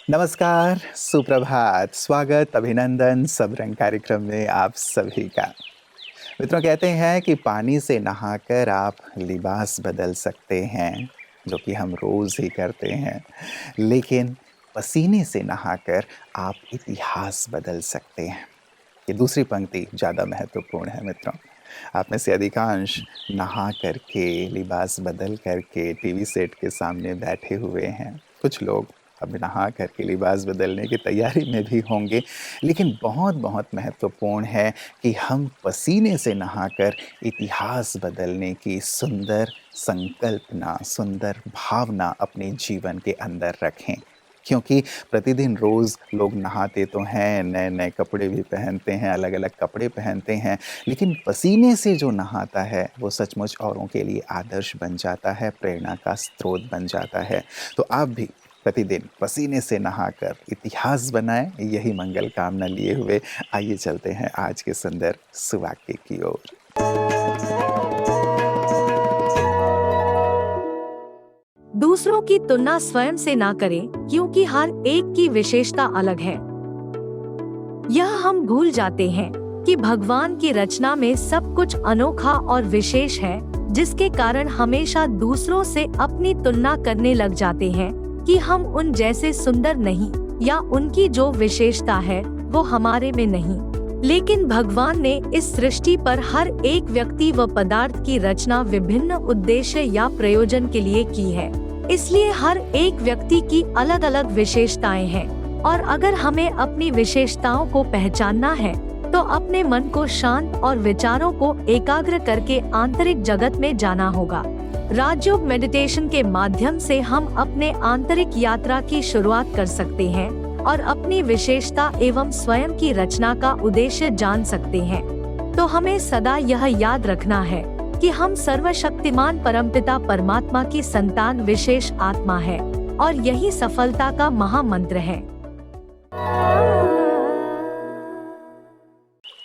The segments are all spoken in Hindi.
नमस्कार, सुप्रभात, स्वागत, अभिनंदन सबरंग कार्यक्रम में आप सभी का। मित्रों, कहते हैं कि पानी से नहाकर आप लिबास बदल सकते हैं, जो कि हम रोज़ ही करते हैं। लेकिन पसीने से नहाकर आप इतिहास बदल सकते हैं। ये दूसरी पंक्ति ज़्यादा महत्वपूर्ण है मित्रों। आप में से अधिकांश नहा करके, लिबास बदल करके टीवी सेट के सामने बैठे हुए हैं। कुछ लोग अब नहा करके लिबास बदलने की तैयारी में भी होंगे। लेकिन बहुत महत्वपूर्ण है कि हम पसीने से नहाकर इतिहास बदलने की सुंदर संकल्पना, सुंदर भावना अपने जीवन के अंदर रखें। क्योंकि प्रतिदिन रोज़ लोग नहाते तो हैं, नए-नए कपड़े भी पहनते हैं, अलग-अलग कपड़े पहनते हैं, लेकिन पसीने से जो नहाता है, वो सचमुच औरों के लिए आदर्श बन जाता है, प्रेरणा का स्रोत बन जाता है। तो आप भी प्रतिदिन पसीने से नहाकर इतिहास बनाएँ, यही मंगल कामना लिए हुए आइए चलते हैं आज के सुंदर सुवाक्य की ओर। दूसरों की तुलना स्वयं से ना करें, क्योंकि हर एक की विशेषता अलग है। यह हम भूल जाते हैं कि भगवान की रचना में सब कुछ अनोखा और विशेष है, जिसके कारण हमेशा दूसरों से अपनी तुलना करने लग जाते हैं कि हम उन जैसे सुंदर नहीं, या उनकी जो विशेषता है वो हमारे में नहीं। लेकिन भगवान ने इस सृष्टि पर हर एक व्यक्ति व पदार्थ की रचना विभिन्न उद्देश्य या प्रयोजन के लिए की है। इसलिए हर एक व्यक्ति की अलग अलग विशेषताएं हैं, और अगर हमें अपनी विशेषताओं को पहचानना है तो अपने मन को शांत और विचारों को एकाग्र करके आंतरिक जगत में जाना होगा। राजयोग मेडिटेशन के माध्यम से हम अपने आंतरिक यात्रा की शुरुआत कर सकते हैं और अपनी विशेषता एवं स्वयं की रचना का उद्देश्य जान सकते हैं। तो हमें सदा यह याद रखना है कि हम सर्वशक्तिमान परमपिता परमात्मा की संतान विशेष आत्मा है, और यही सफलता का महामंत्र है।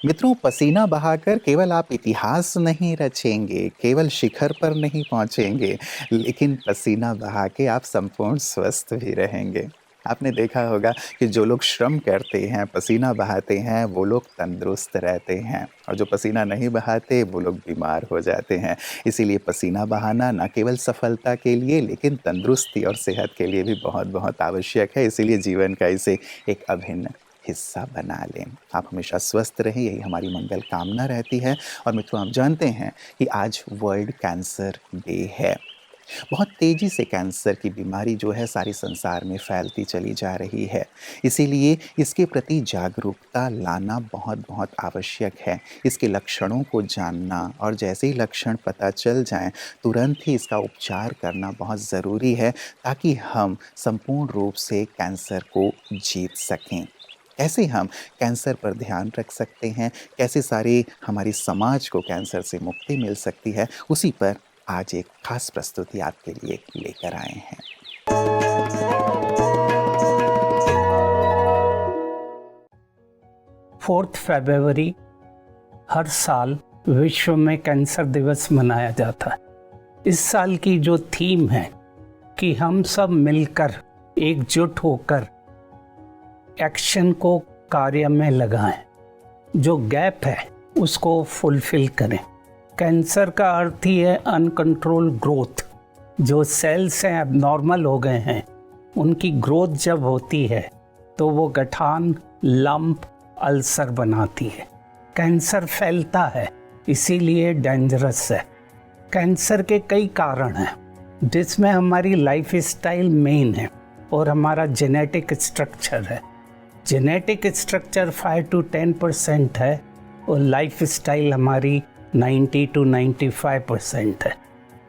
मित्रों, पसीना बहाकर केवल आप इतिहास नहीं रचेंगे, केवल शिखर पर नहीं पहुंचेंगे, लेकिन पसीना बहा के आप संपूर्ण स्वस्थ भी रहेंगे। आपने देखा होगा कि जो लोग श्रम करते हैं, पसीना बहाते हैं, वो लोग तंदुरुस्त रहते हैं, और जो पसीना नहीं बहाते वो लोग बीमार हो जाते हैं। इसीलिए पसीना बहाना न केवल सफलता के लिए, लेकिन तंदुरुस्ती और सेहत के लिए भी बहुत आवश्यक है। इसीलिए जीवन का इसे एक अभिन्न हिस्सा बना लें। आप हमेशा स्वस्थ रहें, यही हमारी मंगल कामना रहती है। और मित्रों, आप जानते हैं कि आज वर्ल्ड कैंसर डे है। बहुत तेज़ी से कैंसर की बीमारी जो है सारे संसार में फैलती चली जा रही है। इसीलिए इसके प्रति जागरूकता लाना बहुत आवश्यक है। इसके लक्षणों को जानना, और जैसे ही लक्षण पता चल जाएं, तुरंत ही इसका उपचार करना बहुत ज़रूरी है, ताकि हम संपूर्ण रूप से कैंसर को जीत सकें। कैसे हम कैंसर पर ध्यान रख सकते हैं, कैसे सारे हमारी समाज को कैंसर से मुक्ति मिल सकती है, उसी पर आज एक खास प्रस्तुति आपके लिए लेकर आए हैं। 4 फरवरी हर साल विश्व में कैंसर दिवस मनाया जाता है। इस साल की जो थीम है कि हम सब मिलकर एकजुट होकर एक्शन को कार्य में लगाएं, जो गैप है उसको फुलफिल करें। कैंसर का अर्थ ही है अनकंट्रोल ग्रोथ। जो सेल्स हैं एबनॉर्मल हो गए हैं, उनकी ग्रोथ जब होती है तो वो गठान, लंप, अल्सर बनाती है। कैंसर फैलता है, इसीलिए डेंजरस है। कैंसर के कई कारण हैं, जिसमें हमारी लाइफ स्टाइल मेन है और हमारा जेनेटिक स्ट्रक्चर है। जेनेटिक स्ट्रक्चर 5 to 10% है और लाइफ स्टाइल हमारी 90 to 95% है।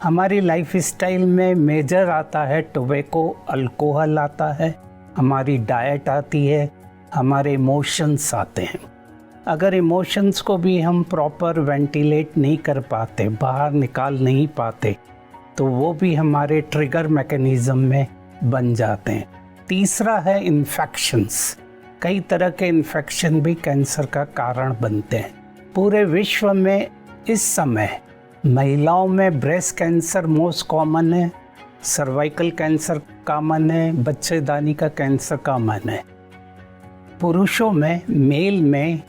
हमारी लाइफ स्टाइल में मेजर आता है टोबैको, अल्कोहल आता है, हमारी डाइट आती है, हमारे इमोशंस आते हैं। अगर इमोशंस को भी हम प्रॉपर वेंटिलेट नहीं कर पाते, बाहर निकाल नहीं पाते, तो वो भी हमारे ट्रिगर मैकेनिज्म में बन जाते हैं। तीसरा है इन्फेक्शंस। कई तरह के इन्फेक्शन भी कैंसर का कारण बनते हैं। पूरे विश्व में इस समय महिलाओं में ब्रेस्ट कैंसर मोस्ट कॉमन है, सर्वाइकल कैंसर कॉमन है, बच्चेदानी का कैंसर कॉमन है। पुरुषों में, मेल में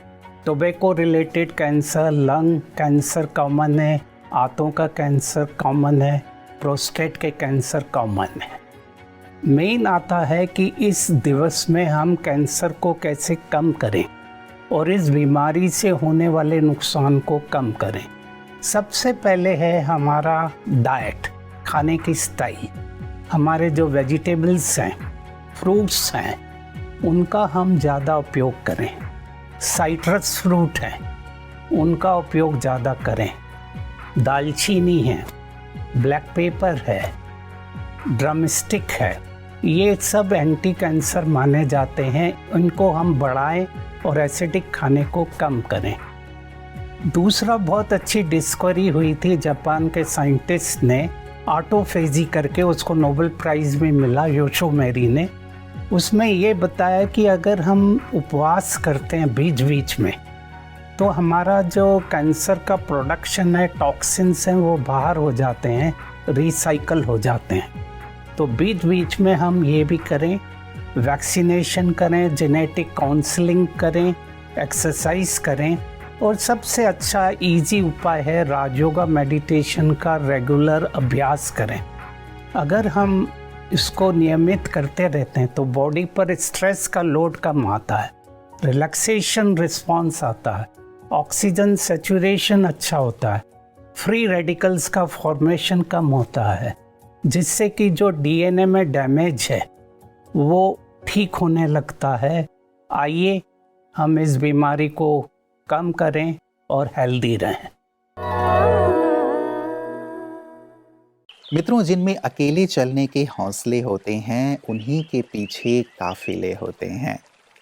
tobacco related cancer, lung cancer common है, आंतों का कैंसर कॉमन है, प्रोस्टेट के कैंसर कॉमन है। मेन आता है कि इस दिवस में हम कैंसर को कैसे कम करें और इस बीमारी से होने वाले नुकसान को कम करें। सबसे पहले है हमारा डाइट, खाने की स्टाइल। हमारे जो वेजिटेबल्स हैं, फ्रूट्स हैं, उनका हम ज़्यादा उपयोग करें। साइट्रस फ्रूट है, उनका उपयोग ज़्यादा करें। दालचीनी है, ब्लैक पेपर है, ड्रमस्टिक है, ये सब एंटी कैंसर माने जाते हैं। इनको हम बढ़ाएं और एसिडिक खाने को कम करें। दूसरा बहुत अच्छी डिस्कवरी हुई थी, जापान के साइंटिस्ट ने ऑटोफेजी करके, उसको नोबेल प्राइज़ भी मिला योशिमोरी ने। उसमें ये बताया कि अगर हम उपवास करते हैं बीच बीच में, तो हमारा जो कैंसर का प्रोडक्शन है, टॉक्सिन्स हैं, वो बाहर हो जाते हैं, रिसाइकल हो जाते हैं। तो बीच बीच में हम ये भी करें, वैक्सीनेशन करें, जेनेटिक काउंसलिंग करें, एक्सरसाइज करें। और सबसे अच्छा इजी उपाय है राजयोगा मेडिटेशन का रेगुलर अभ्यास करें। अगर हम इसको नियमित करते रहते हैं तो बॉडी पर स्ट्रेस का लोड कम आता है, रिलैक्सेशन रिस्पॉन्स आता है, ऑक्सीजन सैचुरेशन अच्छा होता है, फ्री रेडिकल्स का फॉर्मेशन कम होता है, जिससे कि जो डीएनए में डैमेज है वो ठीक होने लगता है। आइए हम इस बीमारी को कम करें और हेल्दी रहें। मित्रों, जिनमें अकेले चलने के हौसले होते हैं, उन्हीं के पीछे काफिले होते हैं।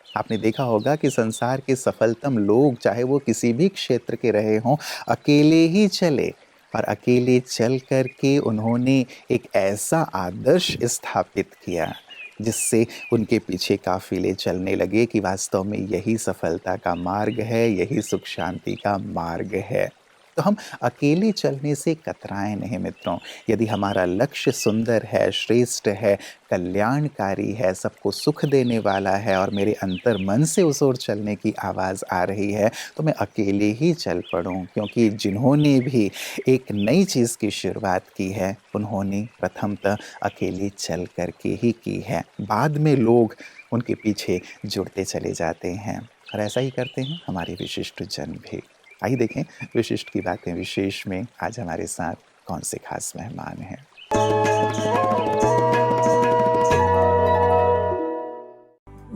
आपने देखा होगा कि संसार के सफलतम लोग, चाहे वो किसी भी क्षेत्र के रहे हों, अकेले ही चले, और अकेले चल कर के उन्होंने एक ऐसा आदर्श स्थापित किया जिससे उनके पीछे काफिले चलने लगे कि वास्तव में यही सफलता का मार्ग है, यही सुख शांति का मार्ग है। तो हम अकेले चलने से कतराएं नहीं मित्रों। यदि हमारा लक्ष्य सुंदर है, श्रेष्ठ है, कल्याणकारी है, सबको सुख देने वाला है और मेरे अंतर मन से उस ओर चलने की आवाज़ आ रही है, तो मैं अकेले ही चल पड़ूं। क्योंकि जिन्होंने भी एक नई चीज़ की शुरुआत की है, उन्होंने प्रथमतः अकेले चल करके ही की है। बाद में लोग उनके पीछे जुड़ते चले जाते हैं, और ऐसा ही करते हैं हमारे विशिष्ट जन भी। आइए देखें विशिष्ट की बातें विशेष में आज हमारे साथ कौन से खास मेहमान हैं।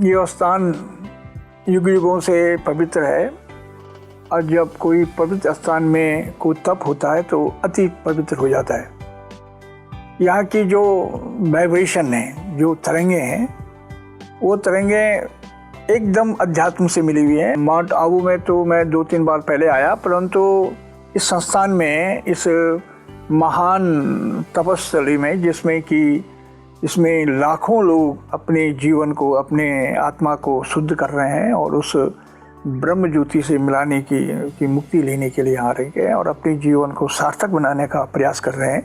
ये स्थान युग युगों से पवित्र है, और जब कोई पवित्र स्थान में कोई तप होता है तो अति पवित्र हो जाता है। यहाँ की जो वाइब्रेशन है, जो तरंगे हैं, वो तरंगे एकदम अध्यात्म से मिली हुई है। माउंट आबू में तो मैं 2-3 बार पहले आया, परंतु इस संस्थान में, इस महान तपस्थली में, जिसमें कि इसमें लाखों लोग अपने जीवन को, अपने आत्मा को शुद्ध कर रहे हैं और उस ब्रह्म ज्योति से मिलाने की मुक्ति लेने के लिए आ रहे हैं और अपने जीवन को सार्थक बनाने का प्रयास कर रहे हैं,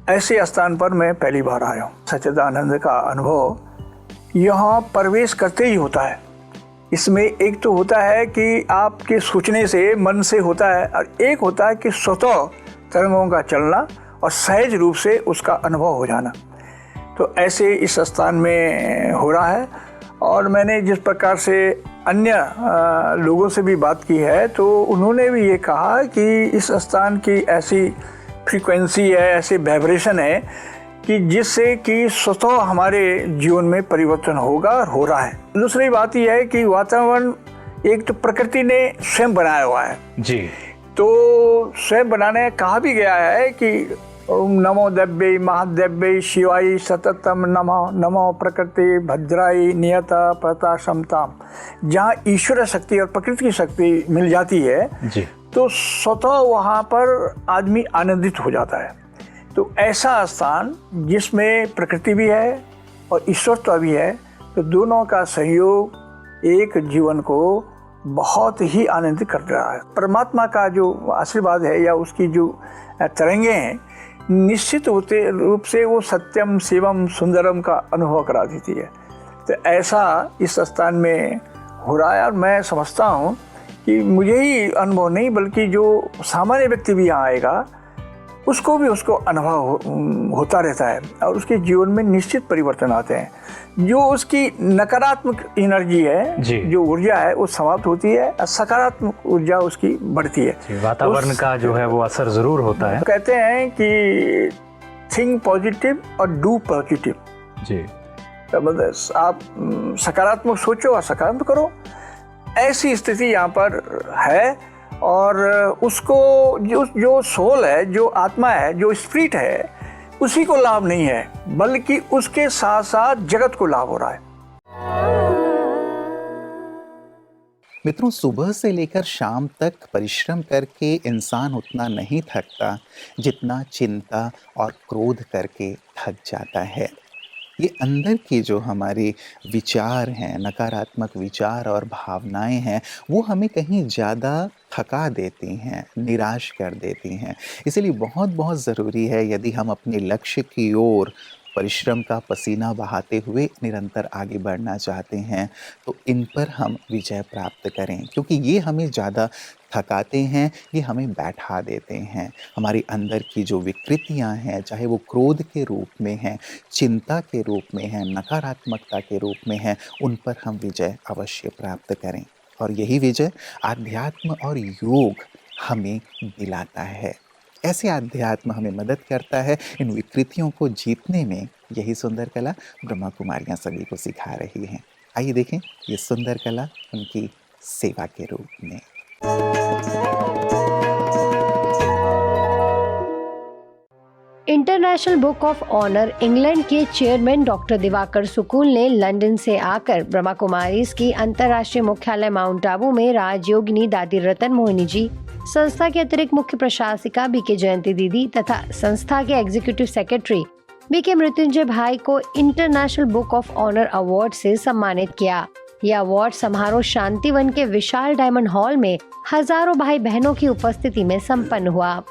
ऐसे स्थान पर मैं पहली बार आया हूँ। सच्चिदानंद का अनुभव यहाँ प्रवेश करते ही होता है। इसमें एक तो होता है कि आपके सोचने से, मन से होता है, और एक होता है कि स्वतः तरंगों का चलना और सहज रूप से उसका अनुभव हो जाना। तो ऐसे इस स्थान में हो रहा है। और मैंने जिस प्रकार से अन्य लोगों से भी बात की है, तो उन्होंने भी ये कहा कि इस स्थान की ऐसी फ्रीक्वेंसी है, ऐसे वाइब्रेशन है कि जिससे कि स्वतः हमारे जीवन में परिवर्तन होगा और हो रहा है। दूसरी बात यह है कि वातावरण एक तो प्रकृति ने स्वयं बनाया हुआ है जी। तो स्वयं बनाने कहा भी गया है कि ओम नमो देव्यै महादेव्यै शिवाय सततम नमः, नमो प्रकृति भद्राय नियता प्रताशमताम। जहाँ ईश्वर शक्ति और प्रकृति की शक्ति मिल जाती है जी, तो स्वतः वहाँ पर आदमी आनंदित हो जाता है। तो ऐसा स्थान जिसमें प्रकृति भी है और ईश्वरत्व भी है, तो दोनों का सहयोग एक जीवन को बहुत ही आनंदित कर रहा है। परमात्मा का जो आशीर्वाद है या उसकी जो तरंगे हैं, निश्चित होते रूप से वो सत्यम शिवम सुंदरम का अनुभव करा देती है। तो ऐसा इस स्थान में हो रहा है और मैं समझता हूँ कि मुझे ही अनुभव नहीं बल्कि जो सामान्य व्यक्ति भी यहाँ आएगा उसको भी उसको अनुभव होता रहता है और उसके जीवन में निश्चित परिवर्तन आते हैं। जो उसकी नकारात्मक एनर्जी है, जो ऊर्जा है, वो समाप्त होती है और सकारात्मक ऊर्जा उसकी बढ़ती है। वातावरण का जो है वो असर जरूर होता है। कहते हैं कि थिंक पॉजिटिव और डू पॉजिटिव जी, मतलब आप सकारात्मक सोचो और सकारात्मक करो, ऐसी स्थिति यहाँ पर है। और उसको जो सोल है, जो आत्मा है, जो स्पिरिट है, उसी को लाभ नहीं है बल्कि उसके साथ साथ जगत को लाभ हो रहा है। मित्रों, सुबह से लेकर शाम तक परिश्रम करके इंसान उतना नहीं थकता जितना चिंता और क्रोध करके थक जाता है। ये अंदर के जो हमारे विचार हैं, नकारात्मक विचार और भावनाएं हैं, वो हमें कहीं ज़्यादा थका देती हैं, निराश कर देती हैं। इसलिए बहुत बहुत ज़रूरी है, यदि हम अपने लक्ष्य की ओर परिश्रम का पसीना बहाते हुए निरंतर आगे बढ़ना चाहते हैं, तो इन पर हम विजय प्राप्त करें, क्योंकि ये हमें ज़्यादा थकाते हैं, ये हमें बैठा देते हैं। हमारे अंदर की जो विकृतियां हैं, चाहे वो क्रोध के रूप में हैं, चिंता के रूप में हैं, नकारात्मकता के रूप में हैं, उन पर हम विजय अवश्य प्राप्त करें। और यही विजय आध्यात्म और योग हमें दिलाता है। ऐसे आध्यात्म हमें मदद करता है इन विकृतियों को जीतने में। यही सुंदर कला ब्रह्मा कुमारियाँ सभी को सिखा रही हैं। आइए देखें ये सुंदर कला उनकी सेवा के रूप में। International book of honour England के चेयरमैन डॉक्टर दिवाकर सुकूल ने लंदन से आकर ब्रह्मा कुमारीज की अंतर्राष्ट्रीय मुख्यालय माउंट आबू में राजयोगिनी दादी रतन मोहिनी जी, संस्था के अतिरिक्त मुख्य प्रशासिका बीके जयंती दीदी तथा संस्था के एग्जीक्यूटिव सेक्रेटरी बीके मृत्युंजय भाई को international book of honour award से सम्मानित किया। यह अवार्ड समारोह शांतिवन के विशाल डायमंड हॉल में हजारों भाई बहनों की उपस्थिति में संपन्न हुआ।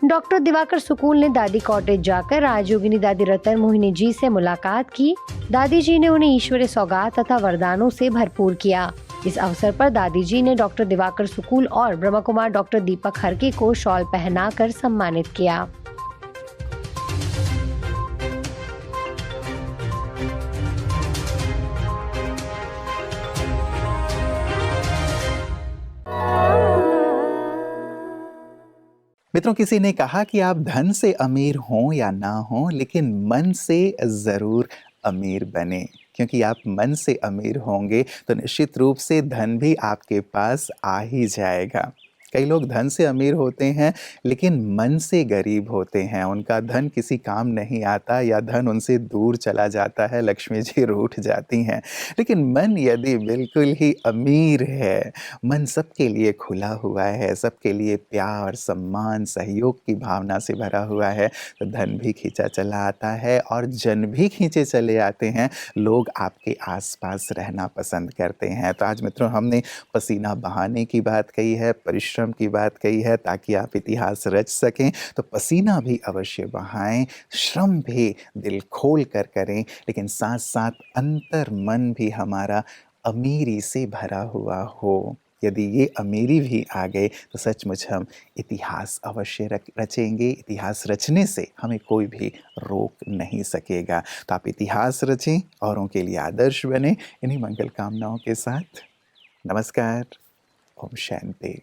डॉक्टर दिवाकर सुकूल ने दादी कॉटेज जाकर राजयोगिनी दादी रतन मोहिनी जी से मुलाकात की। दादी जी ने उन्हें ईश्वरीय सौगात तथा वरदानों से भरपूर किया। इस अवसर पर दादी जी ने डॉक्टर दिवाकर सुकूल और ब्रह्मा कुमार डॉक्टर दीपक हरके को शॉल पहनाकर सम्मानित किया। मित्रों, किसी ने कहा कि आप धन से अमीर हों या ना हों, लेकिन मन से ज़रूर अमीर बने, क्योंकि आप मन से अमीर होंगे तो निश्चित रूप से धन भी आपके पास आ ही जाएगा। कई लोग धन से अमीर होते हैं लेकिन मन से गरीब होते हैं, उनका धन किसी काम नहीं आता या धन उनसे दूर चला जाता है, लक्ष्मी जी रूठ जाती हैं। लेकिन मन यदि बिल्कुल ही अमीर है, मन सबके लिए खुला हुआ है, सबके लिए प्यार, सम्मान, सहयोग की भावना से भरा हुआ है, तो धन भी खींचा चला आता है और जन भी खींचे चले आते हैं। लोग आपके आसपास रहना पसंद करते हैं। तो आज मित्रों, हमने पसीना बहाने की बात कही है, परिश्रम की बात कही है, ताकि आप इतिहास रच सकें। तो पसीना भी अवश्य बहाएं, श्रम भी दिल खोल कर करें, लेकिन साथ साथ अंतर मन भी हमारा अमीरी से भरा हुआ हो। यदि ये अमीरी भी आ गए तो सचमुच हम इतिहास अवश्य रचेंगे। इतिहास रचने से हमें कोई भी रोक नहीं सकेगा। तो आप इतिहास रचें, औरों के लिए आदर्श बने। इन्हीं मंगल कामनाओं के साथ नमस्कार। ओम शांति।